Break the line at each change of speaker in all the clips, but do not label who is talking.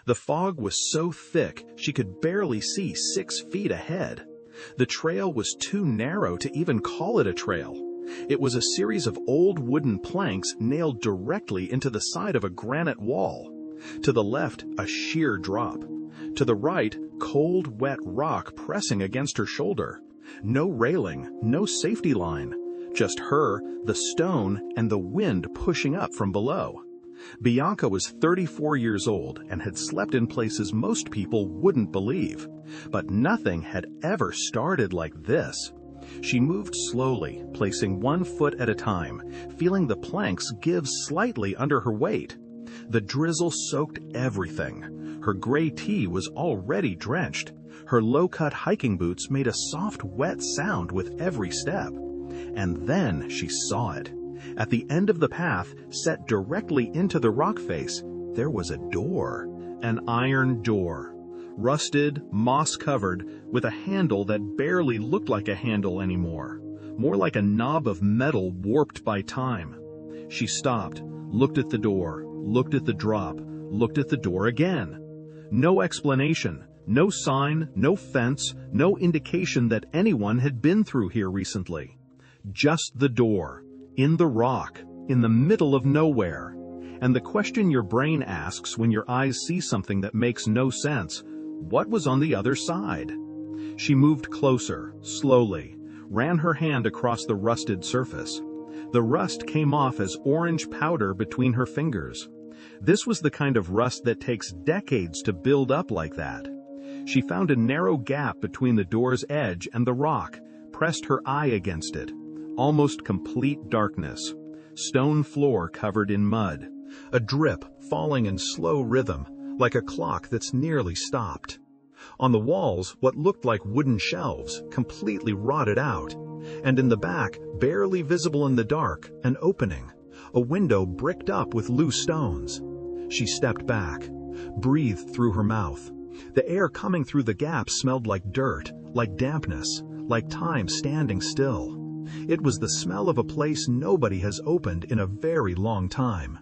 The fog was so thick she could barely see 6 feet ahead. The trail was too narrow to even call it a trail. It was a series of old wooden planks nailed directly into the side of a granite wall. To the left, a sheer drop. To the right, cold, wet rock pressing against her shoulder. No railing, no safety line. Just her, the stone, and the wind pushing up from below. Bianca was 34 years old and had slept in places most people wouldn't believe. But nothing had ever started like this. She moved slowly, placing 1 foot at a time, feeling the planks give slightly under her weight. The drizzle soaked everything. Her gray tee was already drenched. Her low-cut hiking boots made a soft, wet sound with every step. And then she saw it. At the end of the path, set directly into the rock face, there was a door. An iron door. Rusted, moss-covered, with a handle that barely looked like a handle anymore. More like a knob of metal warped by time. She stopped, looked at the door, looked at the drop, looked at the door again. No explanation, no sign, no fence, no indication that anyone had been through here recently. Just the door, in the rock, in the middle of nowhere. And the question your brain asks when your eyes see something that makes no sense: what was on the other side? She moved closer, slowly, ran her hand across the rusted surface. The rust came off as orange powder between her fingers. This was the kind of rust that takes decades to build up like that. She found a narrow gap between the door's edge and the rock, pressed her eye against it. Almost complete darkness. Stone floor covered in mud. A drip falling in slow rhythm, like a clock that's nearly stopped. On the walls, what looked like wooden shelves, completely rotted out. And in the back, barely visible in the dark, an opening. A window bricked up with loose stones. She stepped back, breathed through her mouth. The air coming through the gap smelled like dirt, like dampness, like time standing still. It was the smell of a place nobody has opened in a very long time.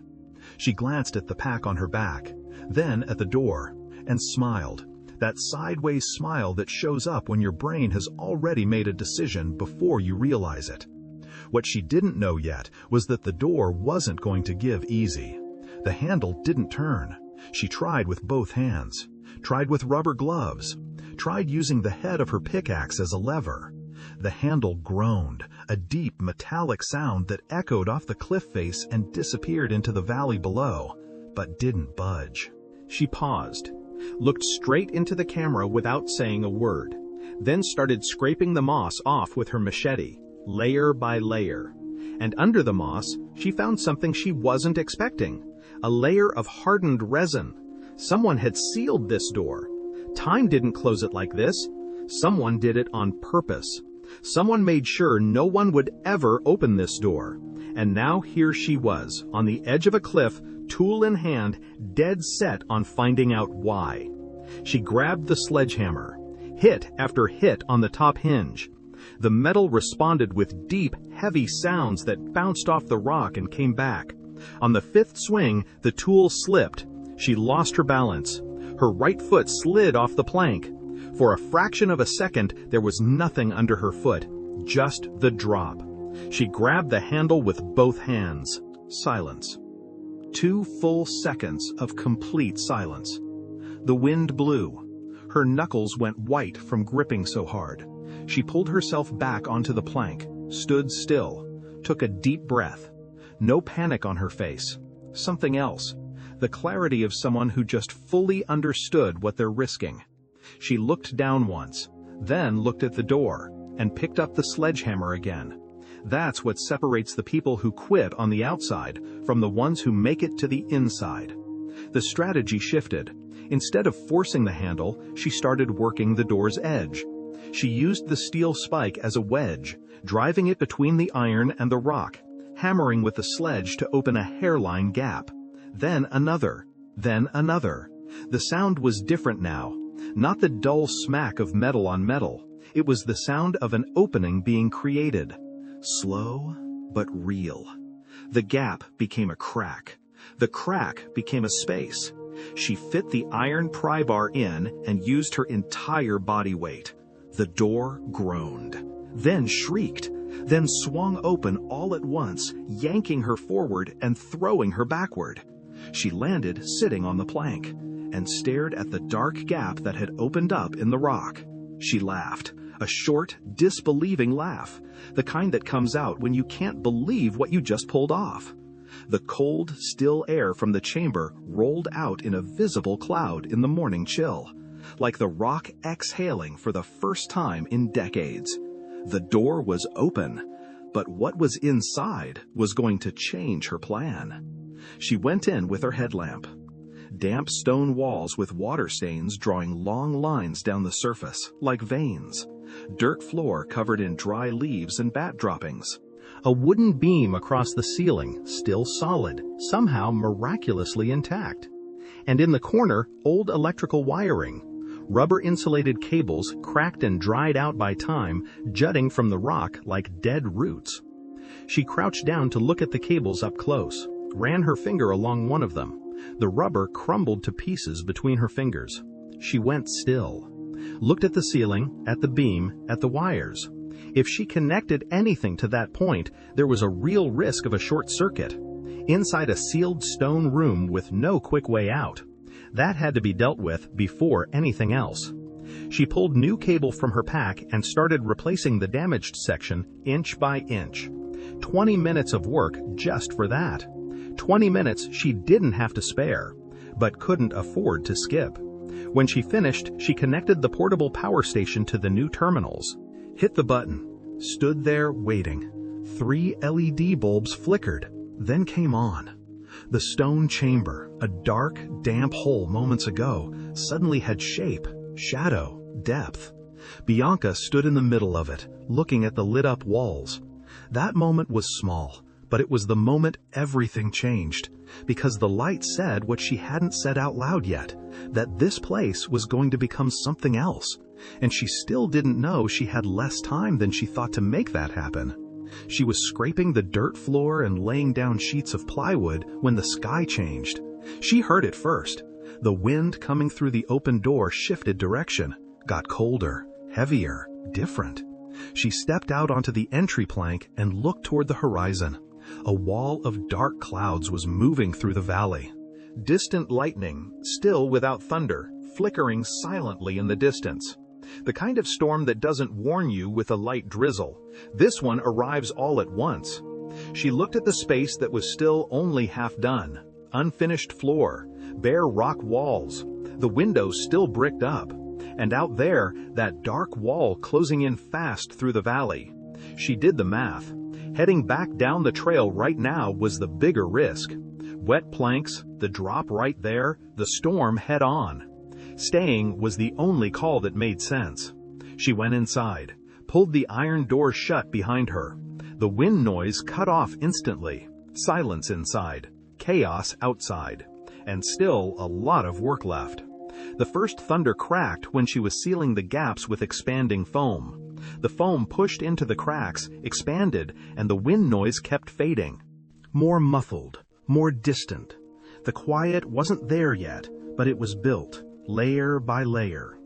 She glanced at the pack on her back, then at the door, and smiled. That sideways smile that shows up when your brain has already made a decision before you realize it. What she didn't know yet was that the door wasn't going to give easy. The handle didn't turn. She tried with both hands, tried with rubber gloves, tried using the head of her pickaxe as a lever. The handle groaned, a deep metallic sound that echoed off the cliff face and disappeared into the valley below, but didn't budge. She paused, looked straight into the camera without saying a word, then started scraping the moss off with her machete, layer by layer. And under the moss, she found something she wasn't expecting, a layer of hardened resin. Someone had sealed this door. Time didn't close it like this. Someone did it on purpose. Someone made sure no one would ever open this door. And now here she was, on the edge of a cliff, tool in hand, dead set on finding out why. She grabbed the sledgehammer, hit after hit on the top hinge. The metal responded with deep, heavy sounds that bounced off the rock and came back. On the 5th swing, the tool slipped. She lost her balance. Her right foot slid off the plank. For a fraction of a second, there was nothing under her foot, just the drop. She grabbed the handle with both hands. Silence. 2 full seconds of complete silence. The wind blew. Her knuckles went white from gripping so hard. She pulled herself back onto the plank, stood still, took a deep breath. No panic on her face. Something else. The clarity of someone who just fully understood what they're risking. She looked down once, then looked at the door, and picked up the sledgehammer again. That's what separates the people who quit on the outside from the ones who make it to the inside. The strategy shifted. Instead of forcing the handle, she started working the door's edge. She used the steel spike as a wedge, driving it between the iron and the rock, hammering with the sledge to open a hairline gap. Then another, then another. The sound was different now. Not the dull smack of metal on metal. It was the sound of an opening being created. Slow, but real. The gap became a crack. The crack became a space. She fit the iron pry bar in and used her entire body weight. The door groaned, then shrieked, then swung open all at once, yanking her forward and throwing her backward. She landed sitting on the plank and stared at the dark gap that had opened up in the rock. She laughed, a short, disbelieving laugh, the kind that comes out when you can't believe what you just pulled off. The cold, still air from the chamber rolled out in a visible cloud in the morning chill, like the rock exhaling for the first time in decades. The door was open, but what was inside was going to change her plan. She went in with her headlamp. Damp stone walls with water stains drawing long lines down the surface, like veins. Dirt floor covered in dry leaves and bat droppings. A wooden beam across the ceiling, still solid, somehow miraculously intact. And in the corner, old electrical wiring. Rubber-insulated cables, cracked and dried out by time, jutting from the rock like dead roots. She crouched down to look at the cables up close, ran her finger along one of them. The rubber crumbled to pieces between her fingers. She went still, looked at the ceiling, at the beam, at the wires. If she connected anything to that point, there was a real risk of a short circuit. Inside a sealed stone room with no quick way out. That had to be dealt with before anything else. She pulled new cable from her pack and started replacing the damaged section inch by inch. 20 minutes of work just for that. 20 minutes she didn't have to spare, but couldn't afford to skip. When she finished, she connected the portable power station to the new terminals. Hit the button, stood there waiting. 3 LED bulbs flickered, then came on. The stone chamber, a dark, damp hole moments ago, suddenly had shape, shadow, depth. Bianca stood in the middle of it, looking at the lit-up walls. That moment was small, but it was the moment everything changed, because the light said what she hadn't said out loud yet, that this place was going to become something else, and she still didn't know she had less time than she thought to make that happen. She was scraping the dirt floor and laying down sheets of plywood when the sky changed. She heard it first. The wind coming through the open door shifted direction, got colder, heavier, different. She stepped out onto the entry plank and looked toward the horizon. A wall of dark clouds was moving through the valley. Distant lightning, still without thunder, flickering silently in the distance. The kind of storm that doesn't warn you with a light drizzle. This one arrives all at once. She looked at the space that was still only half done. Unfinished floor, bare rock walls, the windows still bricked up, and out there, that dark wall closing in fast through the valley. She did the math. Heading back down the trail right now was the bigger risk. Wet planks, the drop right there, the storm head on. Staying was the only call that made sense. She went inside, pulled the iron door shut behind her. The wind noise cut off instantly. Silence inside, chaos outside, and still a lot of work left. The first thunder cracked when she was sealing the gaps with expanding foam. The foam pushed into the cracks, expanded, and the wind noise kept fading. More muffled, more distant. The quiet wasn't there yet, but it was built, layer by layer.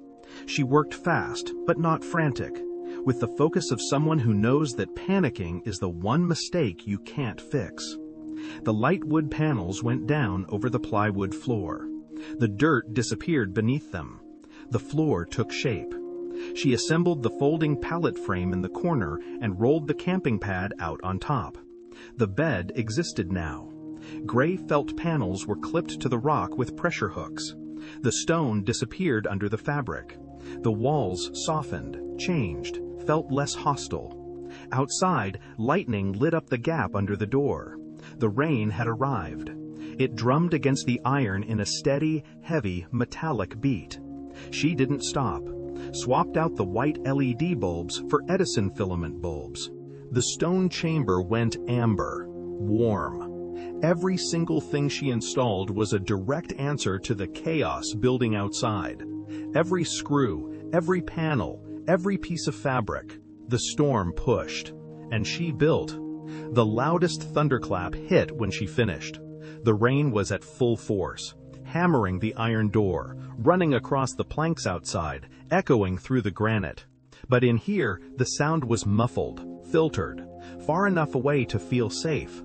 She worked fast, but not frantic, with the focus of someone who knows that panicking is the one mistake you can't fix. The light wood panels went down over the plywood floor. The dirt disappeared beneath them. The floor took shape. She assembled the folding pallet frame in the corner and rolled the camping pad out on top. The bed existed now. Gray felt panels were clipped to the rock with pressure hooks. The stone disappeared under the fabric. The walls softened, changed, felt less hostile. Outside, lightning lit up the gap under the door. The rain had arrived. It drummed against the iron in a steady, heavy, metallic beat. She didn't stop. Swapped out the white LED bulbs for Edison filament bulbs. The stone chamber went amber, warm. Every single thing she installed was a direct answer to the chaos building outside. Every screw, every panel, every piece of fabric. The storm pushed, and she built. The loudest thunderclap hit when she finished. The rain was at full force, hammering the iron door, running across the planks outside, echoing through the granite. But in here, the sound was muffled, filtered, far enough away to feel safe.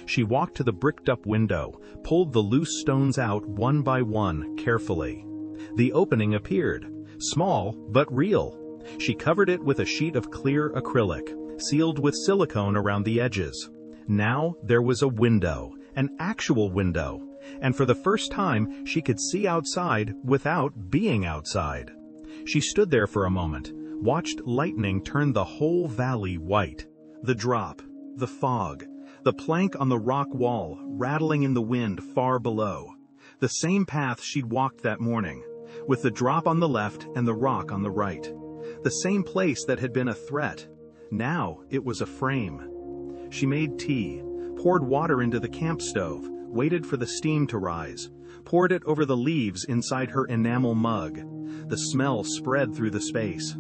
She walked to the bricked-up window, pulled the loose stones out one by one, carefully. The opening appeared, small but real. She covered it with a sheet of clear acrylic, sealed with silicone around the edges. Now there was a window, an actual window, and for the first time she could see outside without being outside. She stood there for a moment, watched lightning turn the whole valley white. The drop, the fog, the plank on the rock wall rattling in the wind far below. The same path she'd walked that morning, with the drop on the left and the rock on the right. The same place that had been a threat. Now it was a frame. She made tea, poured water into the camp stove, waited for the steam to rise, poured it over the leaves inside her enamel mug. The smell spread through the space.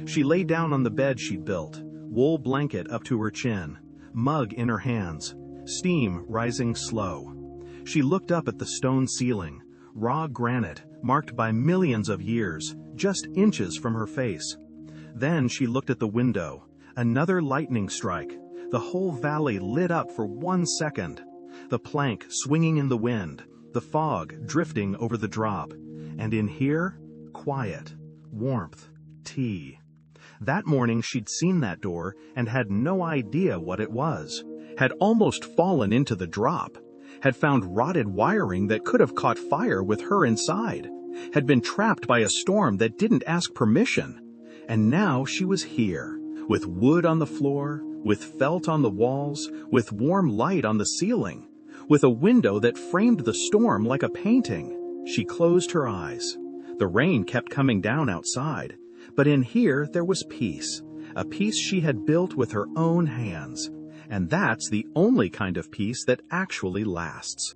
She lay down on the bed she'd built, wool blanket up to her chin, mug in her hands, steam rising slow. She looked up at the stone ceiling, raw granite marked by millions of years, just inches from her face. Then she looked at the window. Another lightning strike. The whole valley lit up for 1 second. The plank swinging in the wind, the fog drifting over the drop. And in here, quiet, warmth, tea. That morning she'd seen that door and had no idea what it was. Had almost fallen into the drop. Had found rotted wiring that could have caught fire with her inside. Had been trapped by a storm that didn't ask permission. And now she was here, with wood on the floor, with felt on the walls, with warm light on the ceiling, with a window that framed the storm like a painting. She closed her eyes. The rain kept coming down outside, but in here there was peace, a peace she had built with her own hands. And that's the only kind of peace that actually lasts.